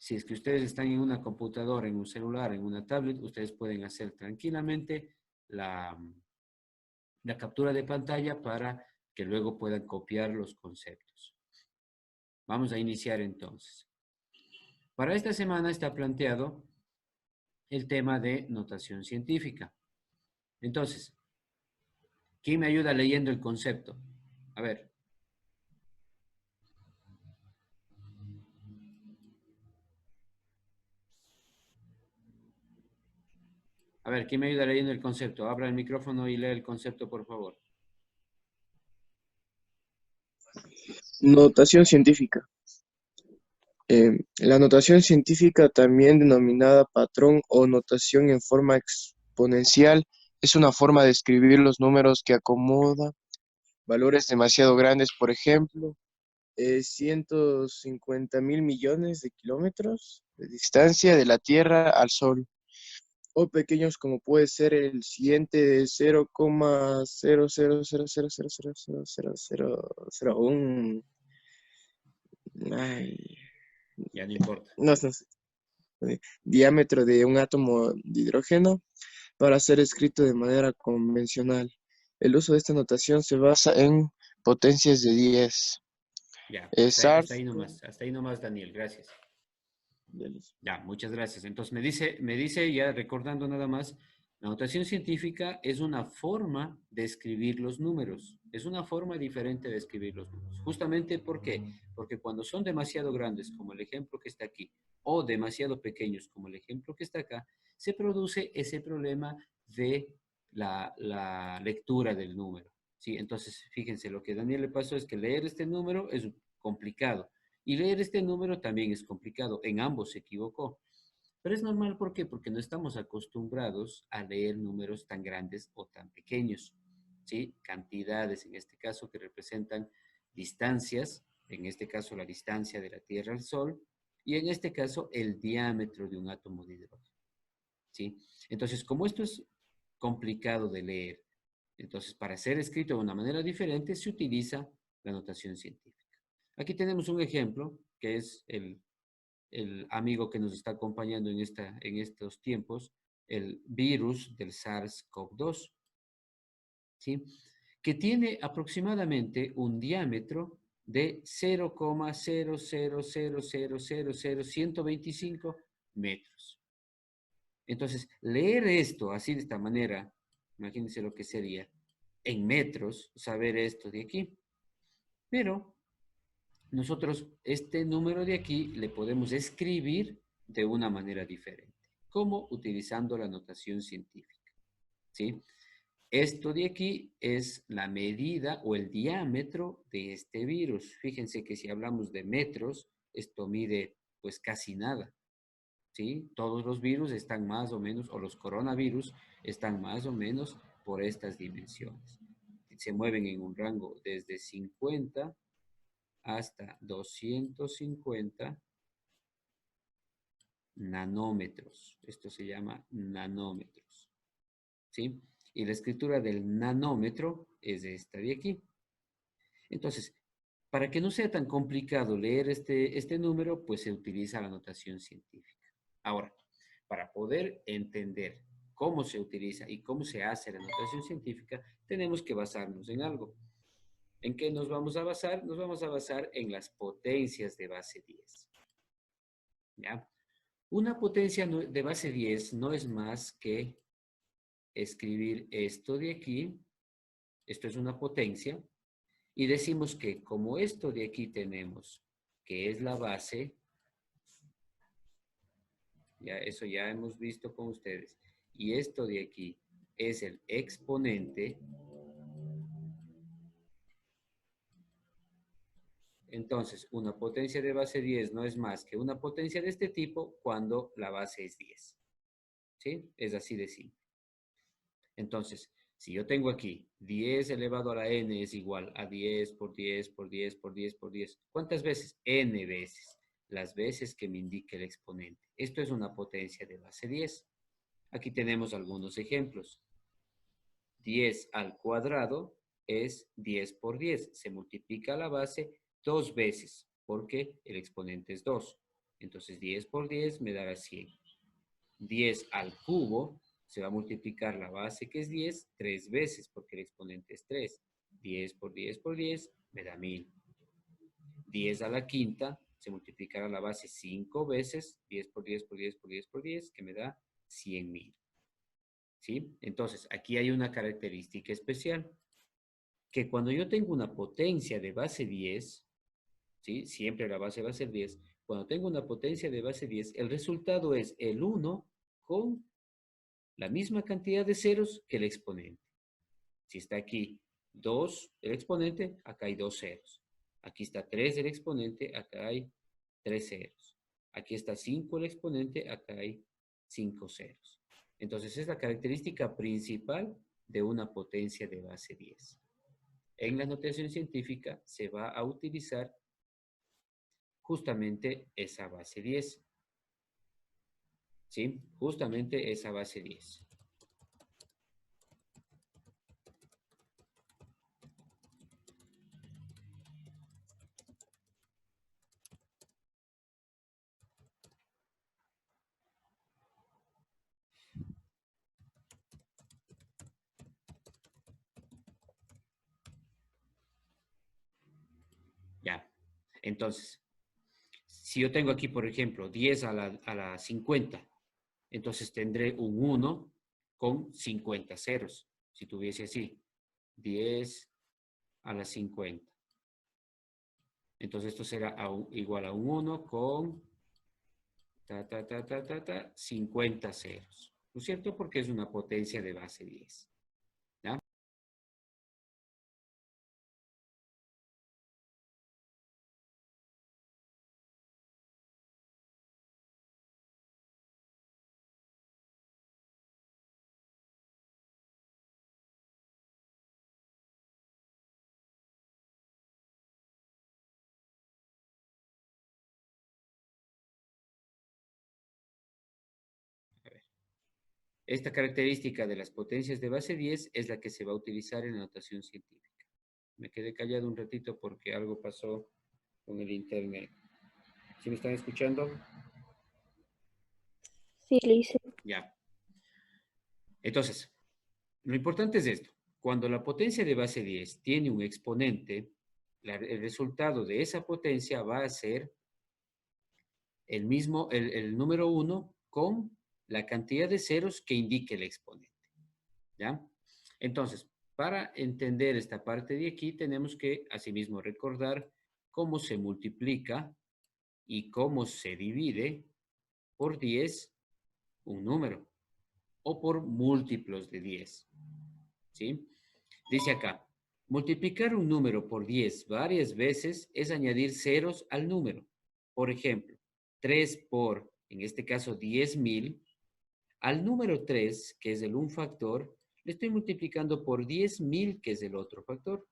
Si es que ustedes están en una computadora, en un celular, en una tablet, ustedes pueden hacer tranquilamente la captura de pantalla para que luego puedan copiar los conceptos. Vamos a iniciar entonces. Para esta semana está planteado el tema de notación científica. Entonces, ¿quién me ayuda leyendo el concepto? A ver. A ver, ¿quién me ayuda leyendo el concepto? Abra el micrófono y lee el concepto, por favor. Notación científica. La notación científica, también denominada patrón o notación en forma exponencial, es una forma de escribir los números que acomoda valores demasiado grandes, por ejemplo, 150.000 millones de kilómetros de distancia de la Tierra al Sol, o pequeños como puede ser el siguiente 0,00000000001. Ay, Ya no importa. no sé. Diámetro de un átomo de hidrógeno para ser escrito de manera convencional. El uso de esta notación se basa en potencias de 10. Ya, hasta SARS. ahí nomás, Daniel, gracias. Ya, muchas gracias. Entonces me dice ya recordando nada más, la notación científica es una forma de escribir los números, es una forma diferente de escribir los números. Justamente ¿por qué? Porque cuando son demasiado grandes, como el ejemplo que está aquí, o demasiado pequeños, como el ejemplo que está acá, se produce ese problema de la lectura del número. ¿Sí? Entonces, fíjense, lo que a Daniel le pasó es que leer este número es complicado. Y leer este número también es complicado. En ambos se equivocó. Pero es normal, ¿por qué? Porque no estamos acostumbrados a leer números tan grandes o tan pequeños, ¿sí? Cantidades, en este caso, que representan distancias, en este caso la distancia de la Tierra al Sol, y en este caso el diámetro de un átomo de hidrógeno, ¿sí? Entonces, como esto es complicado de leer, entonces para ser escrito de una manera diferente se utiliza la notación científica. Aquí tenemos un ejemplo, que es el amigo que nos está acompañando en estos tiempos, el virus del SARS-CoV-2, ¿sí? Que tiene aproximadamente un diámetro de 0,000000125 metros. Entonces, leer esto así de esta manera, imagínense lo que sería en metros, saber esto de aquí. Pero nosotros este número de aquí le podemos escribir de una manera diferente. ¿Cómo? Utilizando la notación científica, ¿sí? Esto de aquí es la medida o el diámetro de este virus. Fíjense que si hablamos de metros, esto mide pues casi nada, ¿sí? Todos los virus están más o menos, o los coronavirus están más o menos por estas dimensiones. Se mueven en un rango desde 50 hasta 250 nanómetros. Esto se llama nanómetros, ¿sí? Y la escritura del nanómetro es esta de aquí. Entonces, para que no sea tan complicado leer este número, pues se utiliza la notación científica. Ahora, para poder entender cómo se utiliza y cómo se hace la notación científica, tenemos que basarnos en algo. ¿En qué nos vamos a basar? Nos vamos a basar en las potencias de base 10. ¿Ya? Una potencia de base 10 no es más que escribir esto de aquí, esto es una potencia, y decimos que como esto de aquí tenemos, que es la base, ya eso ya hemos visto con ustedes, y esto de aquí es el exponente, entonces una potencia de base 10 no es más que una potencia de este tipo cuando la base es 10. ¿Sí? Es así de simple. Entonces, si yo tengo aquí 10 elevado a la n es igual a 10 por 10 por 10 por 10 por 10. ¿Cuántas veces? N veces. Las veces que me indique el exponente. Esto es una potencia de base 10. Aquí tenemos algunos ejemplos. 10 al cuadrado es 10 por 10. Se multiplica la base dos veces porque el exponente es 2. Entonces 10 por 10 me dará 100. 10 al cubo se va a multiplicar la base que es 10 3 veces porque el exponente es 3. 10 por 10 por 10 me da 1000. 10 a la quinta se multiplicará la base 5 veces. 10 por 10 por 10 por 10 por 10 que me da 100.000. ¿Sí? Entonces, aquí hay una característica especial, que cuando yo tengo una potencia de base 10, ¿sí? Siempre la base va a ser 10. Cuando tengo una potencia de base 10, el resultado es el 1 con la misma cantidad de ceros que el exponente. Si está aquí 2 el exponente, acá hay 2 ceros. Aquí está 3 el exponente, acá hay 3 ceros. Aquí está 5 el exponente, acá hay 5 ceros. Entonces es la característica principal de una potencia de base 10. En la notación científica se va a utilizar justamente esa base 10. ¿Sí? Justamente esa base 10. Ya. Entonces, si yo tengo aquí, por ejemplo, 10 a la 50, entonces tendré un 1 con 50 ceros. Si tuviese así, 10 a la 50. Entonces esto será igual a un 1 con 50 ceros. ¿No es cierto? Porque es una potencia de base 10. ¿Ya? A ver. Esta característica de las potencias de base 10 es la que se va a utilizar en la notación científica. Me quedé callado un ratito porque algo pasó con el internet. ¿Sí me están escuchando? Sí, Lice. Ya. Entonces, lo importante es esto. Cuando la potencia de base 10 tiene un exponente, el resultado de esa potencia va a ser el mismo, el número 1 con la cantidad de ceros que indique el exponente. ¿Ya? Entonces, para entender esta parte de aquí, tenemos que asimismo recordar cómo se multiplica y cómo se divide por 10 un número o por múltiplos de 10. ¿Sí? Dice acá, multiplicar un número por 10 varias veces es añadir ceros al número. Por ejemplo, 3 por, en este caso, 10.000, al número 3, que es el un factor, le estoy multiplicando por 10.000, que es el otro factor.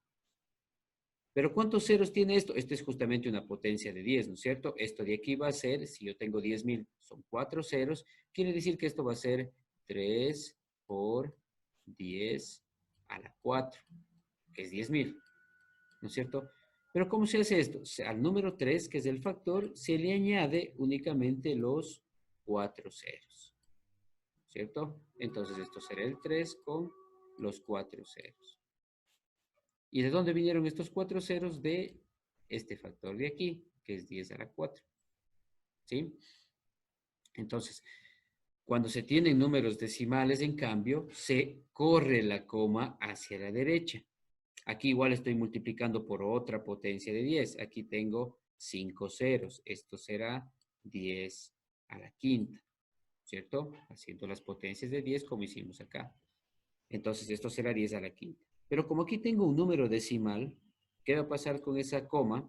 Pero ¿cuántos ceros tiene esto? Esto es justamente una potencia de 10, ¿no es cierto? Esto de aquí va a ser, si yo tengo 10.000, son 4 ceros, quiere decir que esto va a ser 3 por 10 a la 4, que es 10.000, ¿no es cierto? Pero ¿cómo se hace esto? Al número 3, que es el factor, se le añade únicamente los 4 ceros, ¿cierto? Entonces esto será el 3 con los 4 ceros. ¿Y de dónde vinieron estos 4 ceros? De este factor de aquí, que es 10 a la 4. ¿Sí? Entonces, cuando se tienen números decimales, en cambio, se corre la coma hacia la derecha. Aquí igual estoy multiplicando por otra potencia de 10. Aquí tengo 5 ceros. Esto será 10 a la quinta, ¿cierto? Haciendo las potencias de 10 como hicimos acá. Entonces esto será 10 a la quinta. Pero como aquí tengo un número decimal, ¿qué va a pasar con esa coma?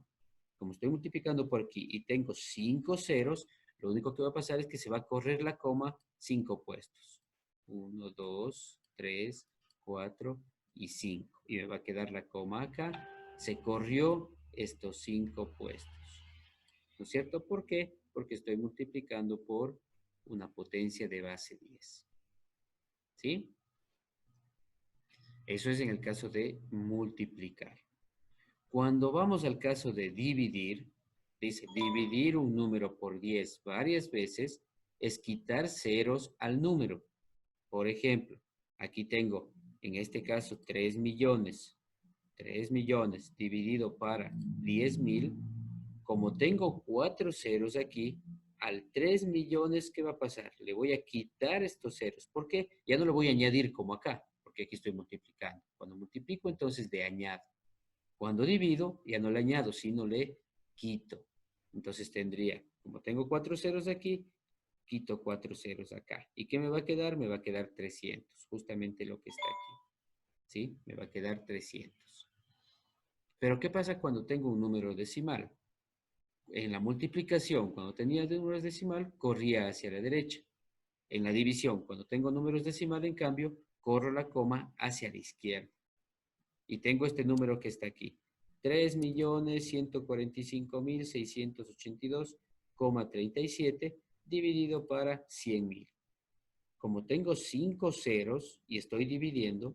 Como estoy multiplicando por aquí y tengo 5 ceros, lo único que va a pasar es que se va a correr la coma 5 puestos. 1, 2, 3, 4 y 5. Y me va a quedar la coma acá. Se corrió estos 5 puestos. ¿No es cierto? ¿Por qué? Porque estoy multiplicando por una potencia de base 10. ¿Sí? Eso es en el caso de multiplicar. Cuando vamos al caso de dividir, Dice, dividir un número por 10 varias veces es quitar ceros al número. Por ejemplo, aquí tengo, en este caso, 3 millones. 3 millones dividido para 10.000. Como tengo 4 ceros aquí, al 3 millones, ¿qué va a pasar? Le voy a quitar estos ceros. ¿Por qué? Ya no le voy a añadir como acá, porque aquí estoy multiplicando. Cuando multiplico, entonces le añado. Cuando divido, ya no le añado, sino le quito. Entonces tendría, como tengo 4 ceros aquí, quito 4 ceros acá. ¿Y qué me va a quedar? Me va a quedar 300, justamente lo que está aquí. ¿Sí? Me va a quedar 300. Pero ¿qué pasa cuando tengo un número decimal? En la multiplicación, cuando tenía números decimal, corría hacia la derecha. En la división, cuando tengo números decimal, en cambio, corro la coma hacia la izquierda. Y tengo este número que está aquí. 3.145.682,37 dividido para 100.000. Como tengo 5 ceros y estoy dividiendo,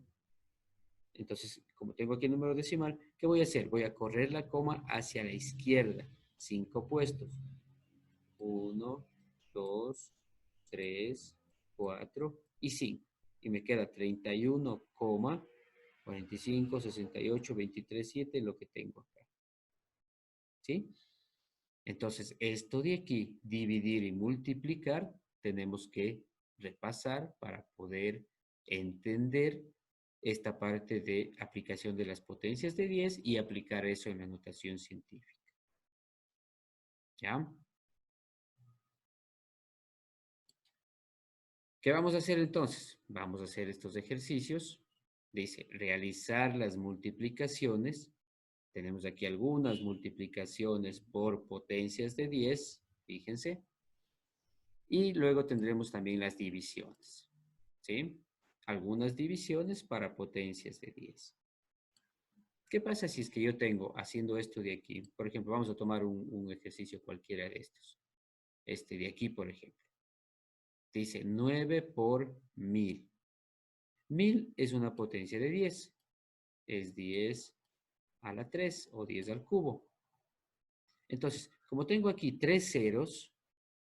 entonces, como tengo aquí el número decimal, ¿qué voy a hacer? Voy a correr la coma hacia la izquierda. 5 puestos. 1, 2, 3, 4 y 5. Y me queda 31,45, 68, 23, 7, lo que tengo acá. ¿Sí? Entonces, esto de aquí, dividir y multiplicar, tenemos que repasar para poder entender esta parte de aplicación de las potencias de 10 y aplicar eso en la notación científica. ¿Ya? ¿Qué vamos a hacer entonces? Vamos a hacer estos ejercicios. Dice, realizar las multiplicaciones. Tenemos aquí algunas multiplicaciones por potencias de 10, fíjense. Y luego tendremos también las divisiones, ¿sí? Algunas divisiones para potencias de 10. ¿Qué pasa si es que yo tengo, haciendo esto de aquí, por ejemplo, vamos a tomar un ejercicio cualquiera de estos. Este de aquí, por ejemplo. Dice 9 por 1000. 1000 es una potencia de 10. Es 10 a la 3 o 10 al cubo. Entonces, como tengo aquí 3 ceros,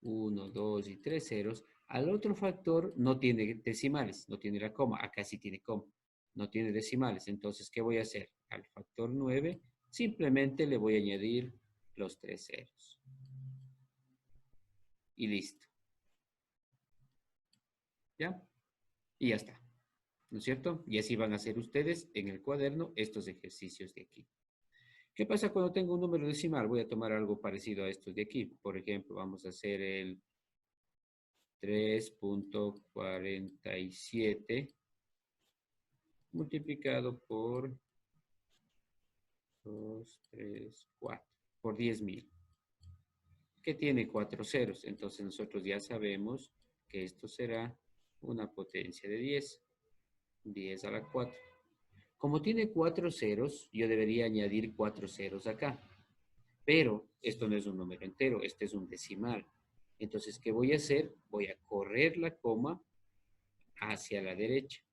1, 2 y 3 ceros, al otro factor no tiene decimales, no tiene la coma. Acá sí tiene coma, no tiene decimales. Entonces, ¿qué voy a hacer? Al factor 9, simplemente le voy a añadir los 3 ceros. Y listo. ¿Ya? Y ya está. ¿No es cierto? Y así van a hacer ustedes en el cuaderno estos ejercicios de aquí. ¿Qué pasa cuando tengo un número decimal? Voy a tomar algo parecido a estos de aquí. Por ejemplo, vamos a hacer el 3.47 multiplicado por 2, 3, 4, por 10.000, que tiene 4 ceros. Entonces nosotros ya sabemos que esto será una potencia de 10, 10 a la 4. Como tiene 4 ceros, yo debería añadir 4 ceros acá. Pero esto no es un número entero, este es un decimal. Entonces, ¿qué voy a hacer? Voy a correr la coma hacia la derecha.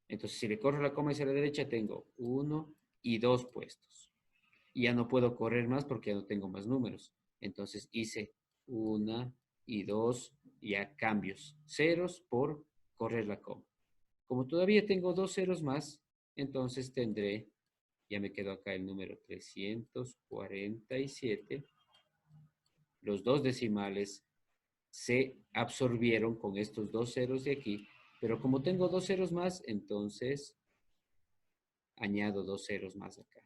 Entonces, si le corro la coma hacia la derecha, tengo 1 y 2 puestos. Y ya no puedo correr más porque ya no tengo más números. Entonces, hice 1 y 2, ya cambios. Ceros por correr la coma. Como todavía tengo 2 ceros más, entonces tendré, ya me quedó acá el número 347. Los dos decimales se absorbieron con estos 2 ceros de aquí, pero como tengo 2 ceros más, entonces añado 2 ceros más acá.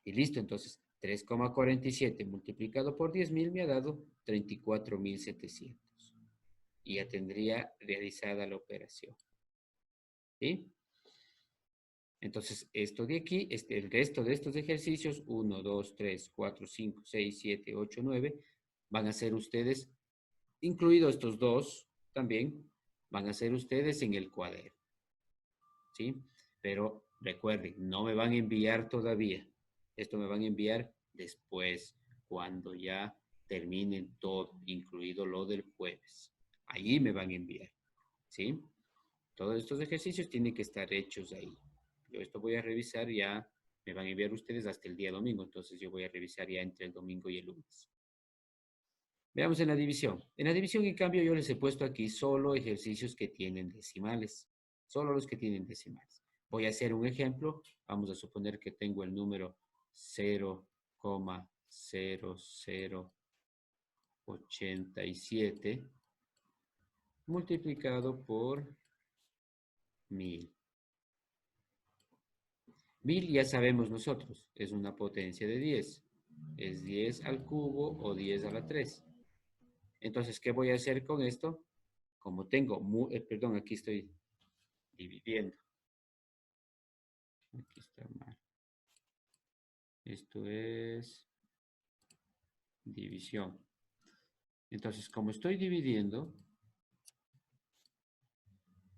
Y listo, entonces 3,47 multiplicado por 10.000 me ha dado 34.700. Y ya tendría realizada la operación. ¿Sí? Entonces, esto de aquí, el resto de estos ejercicios, 1, 2, 3, 4, 5, 6, 7, 8, 9, van a ser ustedes, incluidos estos dos también, van a ser ustedes en el cuaderno. ¿Sí? Pero recuerden, no me van a enviar todavía. Esto me van a enviar después, cuando ya terminen todo, incluido lo del jueves. Allí me van a enviar. ¿Sí? Todos estos ejercicios tienen que estar hechos ahí. Yo esto voy a revisar ya Me van a enviar ustedes hasta el día domingo, entonces yo voy a revisar ya entre el domingo y el lunes. Veamos en la división. En la división, en cambio, yo les he puesto aquí solo ejercicios que tienen decimales. Solo los que tienen decimales. Voy a hacer un ejemplo. Vamos a suponer que tengo el número 0,0087 multiplicado por 1000. 1000 ya sabemos nosotros, es una potencia de 10. Es 10 al cubo o 10 a la 3. Entonces, ¿qué voy a hacer con esto? Como tengo, perdón, aquí estoy dividiendo. Aquí está mal. Esto es división. Entonces, como estoy dividiendo,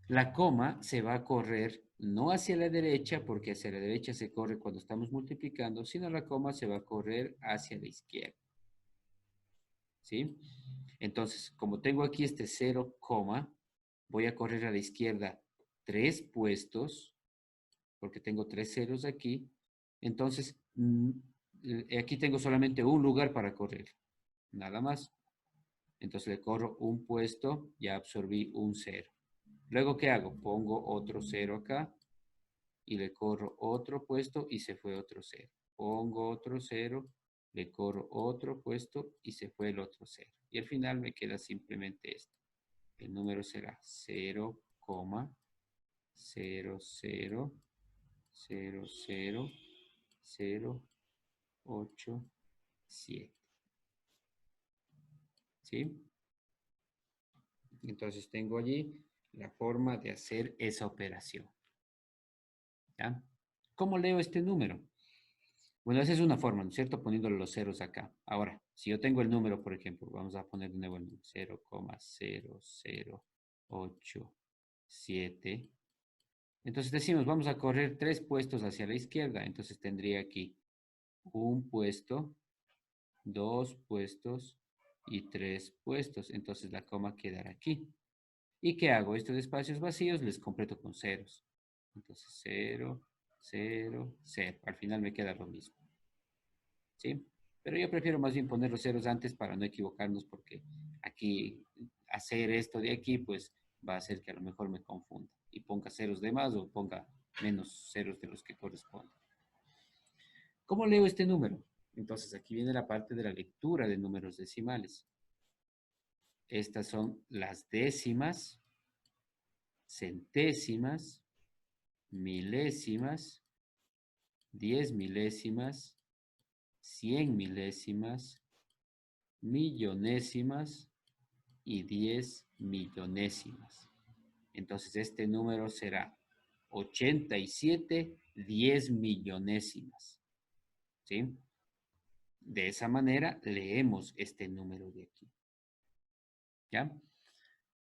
la coma se va a correr no hacia la derecha, porque hacia la derecha se corre cuando estamos multiplicando, sino la coma se va a correr hacia la izquierda. ¿Sí? Entonces, como tengo aquí este 0, voy a correr a la izquierda 3 puestos, porque tengo 3 ceros aquí. Entonces, aquí tengo solamente un lugar para correr, nada más. Entonces le corro un puesto, ya absorbí un 0. Luego, ¿qué hago? Pongo otro 0 acá y le corro otro puesto y se fue otro 0. Pongo otro 0, le corro otro puesto y se fue el otro 0. Y al final me queda simplemente esto. El número será 0,000008,7. ¿Sí? Entonces tengo allí la forma de hacer esa operación. ¿Ya? ¿Cómo leo este número? Bueno, esa es una forma, ¿no es cierto? Poniéndole los ceros acá. Ahora, si yo tengo el número, por ejemplo, vamos a poner de nuevo el número 0,0087. Entonces decimos, vamos a correr 3 puestos hacia la izquierda. Entonces tendría aquí un puesto, 2 puestos y 3 puestos. Entonces la coma quedará aquí. ¿Y qué hago? Estos espacios vacíos les completo con ceros. Entonces 0, 0, 0. Al final me queda lo mismo. ¿Sí? Pero yo prefiero más bien poner los ceros antes para no equivocarnos porque aquí hacer esto de aquí pues va a hacer que a lo mejor me confunda y ponga ceros de más o ponga menos ceros de los que corresponden. ¿Cómo leo este número? Entonces aquí viene la parte de la lectura de números decimales. Estas son las décimas, centésimas, milésimas, 10 milésimas, 100 milésimas, millonésimas y 10 millonésimas. Entonces este número será 87 10 millonésimas. ¿Sí? De esa manera leemos este número de aquí. ¿Ya?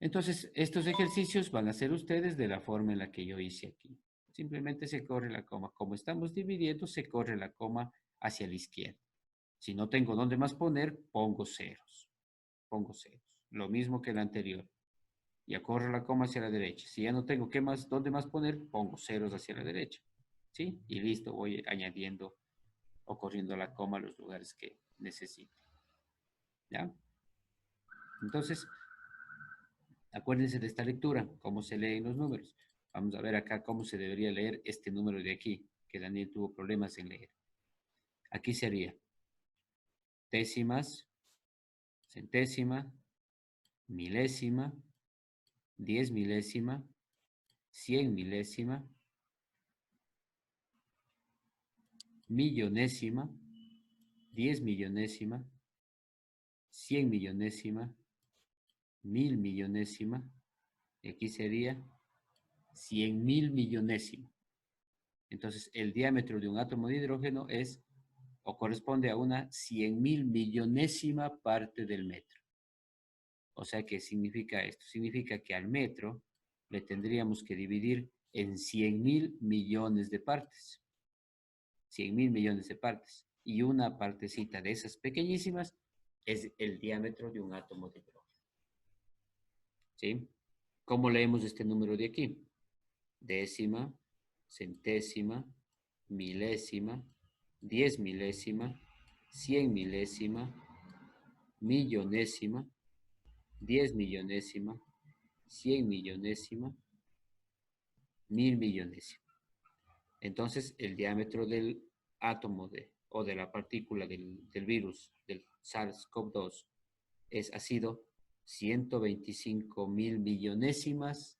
Entonces, estos ejercicios van a ser ustedes de la forma en la que yo hice aquí. Simplemente se corre la coma. Como estamos dividiendo, se corre la coma hacia la izquierda. Si no tengo dónde más poner, pongo ceros. Pongo ceros. Lo mismo que el anterior. Ya corro la coma hacia la derecha. Si ya no tengo dónde más poner, pongo ceros hacia la derecha. ¿Sí? Y listo, voy añadiendo o corriendo la coma a los lugares que necesite. ¿Ya? Entonces, acuérdense de esta lectura, cómo se leen los números. Vamos a ver acá cómo se debería leer este número de aquí, que Daniel tuvo problemas en leer. Aquí sería décimas, centésima, milésima, 10 milésima, 100 milésima, millonésima, 10 millonésima, 100 millonésima, 1000 millonésima, y aquí sería 100.000 millonésima. Entonces, el diámetro de un átomo de hidrógeno es o corresponde a una 100.000 millonésima parte del metro. O sea, ¿qué significa esto? Significa que al metro le tendríamos que dividir en 100.000 millones de partes. 100.000 millones de partes. Y una partecita de esas pequeñísimas es el diámetro de un átomo de hidrógeno. ¿Sí? ¿Cómo leemos este número de aquí? Décima, centésima, milésima, 10 milésima, 100 milésima, millonésima, 10 millonésima, 100 millonésima, 1000 millonésima. Entonces, el diámetro del átomo o de la partícula del virus, del SARS-CoV-2, ha sido 125.000 millonésimas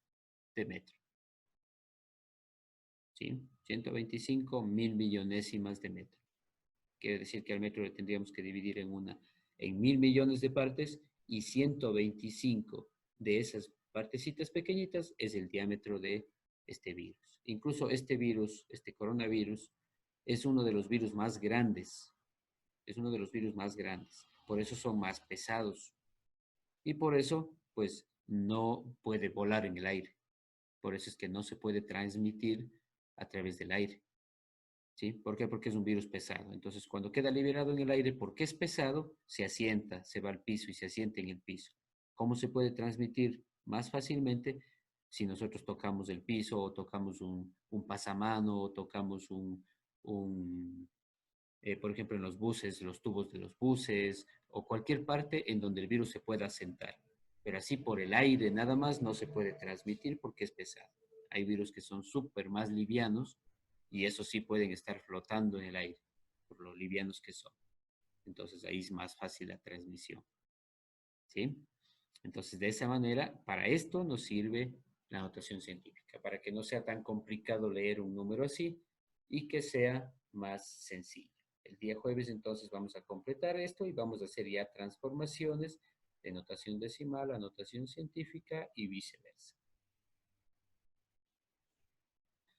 de metro. ¿Sí? 125.000 millonésimas de metro. Quiere decir que al metro le tendríamos que dividir en 1.000 millones de partes, y 125 de esas partecitas pequeñitas es el diámetro de este virus. Incluso este virus, este coronavirus, es uno de los virus más grandes. Es uno de los virus más grandes. Por eso son más pesados. Y por eso, pues, no puede volar en el aire. Por eso es que no se puede transmitir a través del aire. ¿Sí? ¿Por qué? Porque es un virus pesado. Entonces, cuando queda liberado en el aire, porque es pesado, se asienta, se va al piso y se asienta en el piso. ¿Cómo se puede transmitir más fácilmente? Si nosotros tocamos el piso, o tocamos un pasamano, o tocamos por ejemplo, en los buses, los tubos de los buses, o cualquier parte en donde el virus se pueda asentar. Pero así por el aire nada más no se puede transmitir porque es pesado. Hay virus que son súper más livianos, y eso sí pueden estar flotando en el aire, por lo livianos que son. Entonces ahí es más fácil la transmisión. ¿Sí? Entonces, de esa manera, para esto nos sirve la notación científica, para que no sea tan complicado leer un número así y que sea más sencillo. El día jueves entonces vamos a completar esto y vamos a hacer ya transformaciones de notación decimal a notación científica y viceversa.